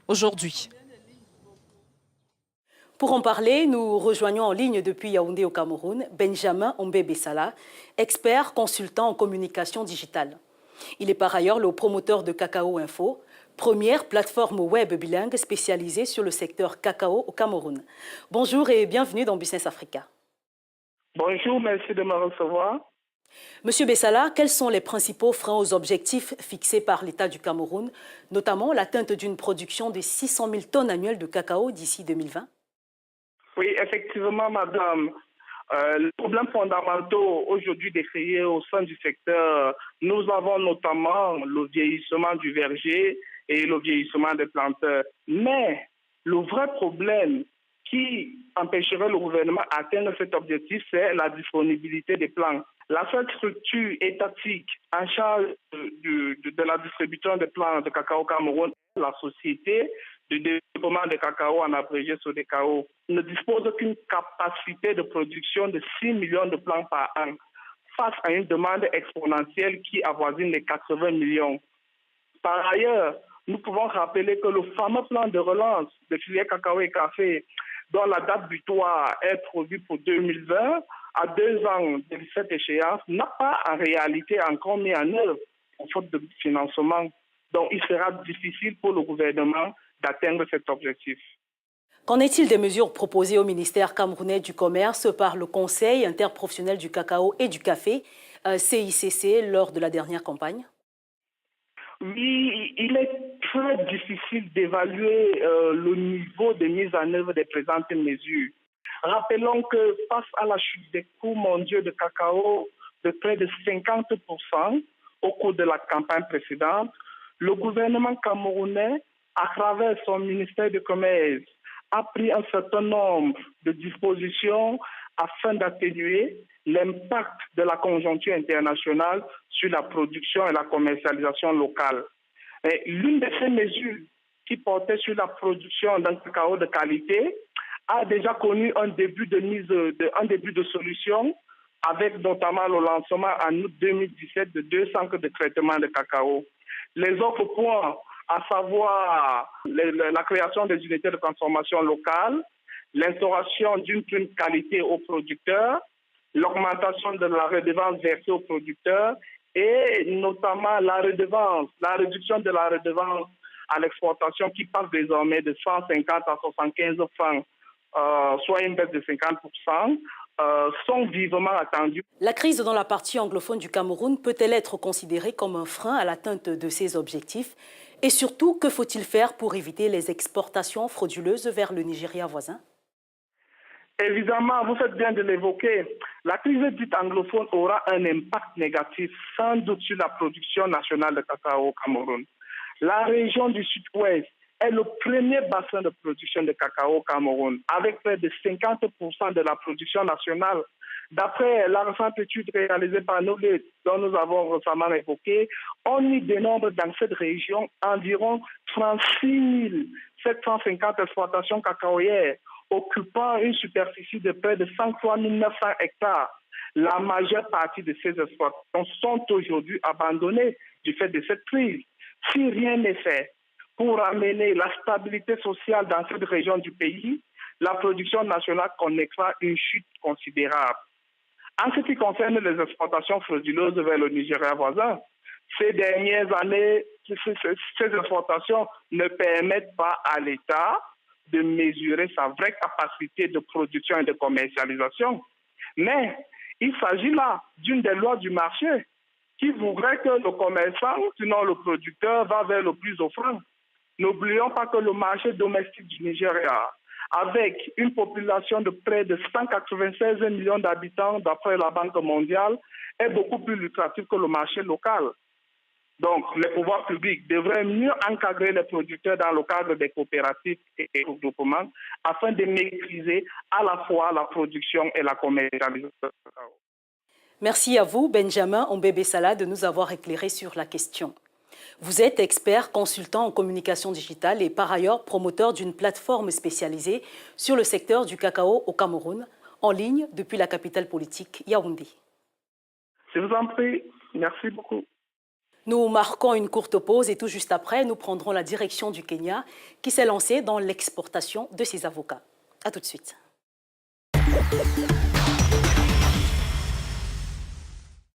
aujourd'hui. Pour en parler, nous rejoignons en ligne depuis Yaoundé au Cameroun Benjamin Ombé-Bessala, expert consultant en communication digitale. Il est par ailleurs le promoteur de Cacao Info, première plateforme web bilingue spécialisée sur le secteur cacao au Cameroun. Bonjour et bienvenue dans Business Africa. Bonjour, merci de me recevoir. Monsieur Bessala, quels sont les principaux freins aux objectifs fixés par l'État du Cameroun, notamment l'atteinte d'une production de 600 000 tonnes annuelles de cacao d'ici 2020? Oui, effectivement, madame. Les problèmes fondamentaux aujourd'hui décriés au sein du secteur, nous avons notamment le vieillissement du verger et le vieillissement des planteurs. Mais le vrai problème qui empêcherait le gouvernement d'atteindre cet objectif, c'est la disponibilité des plants. La seule structure étatique en charge de la distribution des plants de cacao au Cameroun, la société de développement de cacao en abrégé Sodecao, ne dispose d'aucune capacité de production de 6 millions de plants par an, face à une demande exponentielle qui avoisine les 80 millions. Par ailleurs, nous pouvons rappeler que le fameux plan de relance de filière cacao et café, dont la date butoir est prévue pour 2020, à 2 ans de cette échéance, n'a pas en réalité encore mis en œuvre, en faute de financement. Donc, il sera difficile pour le gouvernement d'atteindre cet objectif. Qu'en est-il des mesures proposées au ministère camerounais du Commerce par le Conseil interprofessionnel du cacao et du café, CICC, lors de la dernière campagne? Oui, il est très difficile d'évaluer le niveau de mise en œuvre des présentes mesures. Rappelons que face à la chute des coûts mondiaux de cacao de près de 50% au cours de la campagne précédente, le gouvernement camerounais, à travers son ministère du Commerce, a pris un certain nombre de dispositions afin d'atténuer l'impact de la conjoncture internationale sur la production et la commercialisation locale. L'une de ces mesures qui portait sur la production d'un cacao de qualité a déjà connu un début de solution, avec notamment le lancement en août 2017 de 2 centres de traitement de cacao. Les autres points, à savoir la création des unités de transformation locale, l'instauration d'une prime qualité aux producteurs, l'augmentation de la redevance versée aux producteurs et notamment la réduction de la redevance à l'exportation qui passe désormais de 150 à 75 francs, soit une baisse de 50%, sont vivement attendus. La crise dans la partie anglophone du Cameroun peut-elle être considérée comme un frein à l'atteinte de ces objectifs? Et surtout, que faut-il faire pour éviter les exportations frauduleuses vers le Nigeria voisin? Évidemment, vous faites bien de l'évoquer. La crise dite anglophone aura un impact négatif, sans doute, sur la production nationale de cacao au Cameroun. La région du sud-ouest est le premier bassin de production de cacao au Cameroun, avec près de 50% de la production nationale. D'après la récente étude réalisée par Nobel, dont nous avons récemment évoqué, on y dénombre dans cette région environ 36 750 exploitations cacaoyères, occupant une superficie de près de 103 900 hectares. La majeure partie de ces exploitations sont aujourd'hui abandonnées du fait de cette crise. Si rien n'est fait pour amener la stabilité sociale dans cette région du pays, la production nationale connaîtra une chute considérable. En ce qui concerne les exportations frauduleuses vers le Nigeria voisin, ces dernières années, ces exportations ne permettent pas à l'État de mesurer sa vraie capacité de production et de commercialisation. Mais il s'agit là d'une des lois du marché qui voudrait que le commerçant, sinon le producteur, va vers le plus offrant. N'oublions pas que le marché domestique du Nigeria, avec une population de près de 196 millions d'habitants d'après la Banque mondiale, est beaucoup plus lucratif que le marché local. Donc, les pouvoirs publics devraient mieux encadrer les producteurs dans le cadre des coopératives et des regroupements afin de maîtriser à la fois la production et la commercialisation. Merci à vous, Benjamin Ombé-Bessala, de nous avoir éclairé sur la question. Vous êtes expert consultant en communication digitale et par ailleurs promoteur d'une plateforme spécialisée sur le secteur du cacao au Cameroun, en ligne depuis la capitale politique, Yaoundé. Je vous en prie, merci beaucoup. Nous marquons une courte pause et tout juste après, nous prendrons la direction du Kenya qui s'est lancé dans l'exportation de ses avocats. A tout de suite.